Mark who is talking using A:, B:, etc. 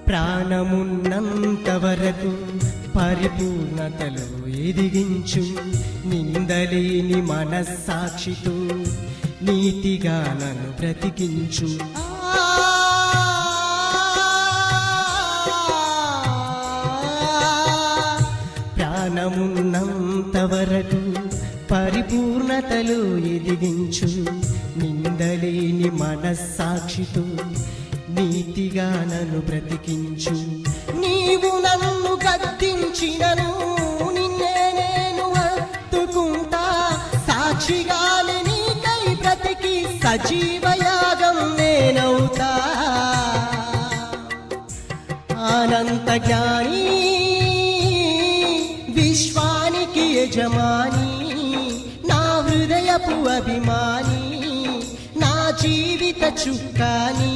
A: ప్రాణమున్నంత వరకు పరిపూర్ణతలో ఎదిగించు. నిందలేని మనస్సాక్షితో నీతిగా నన్ను బ్రతికించు. ప్రాణమున్నంత వరకు పరిపూర్ణతలో ఎదిగించు. నిందలేని మనస్సాక్షితో నీతిగా నన్ను బ్రతికించు. నీవు నన్ను గద్దించినను నిన్నే నేను హత్తుకుంటా. సాక్షిగాలి నీకై బ్రతికి సజీవయాగం నేనవుతా. అనంత జ్ఞాని విశ్వానికి యజమాని, నా హృదయపు అభిమాని, నా జీవిత చుక్కాని.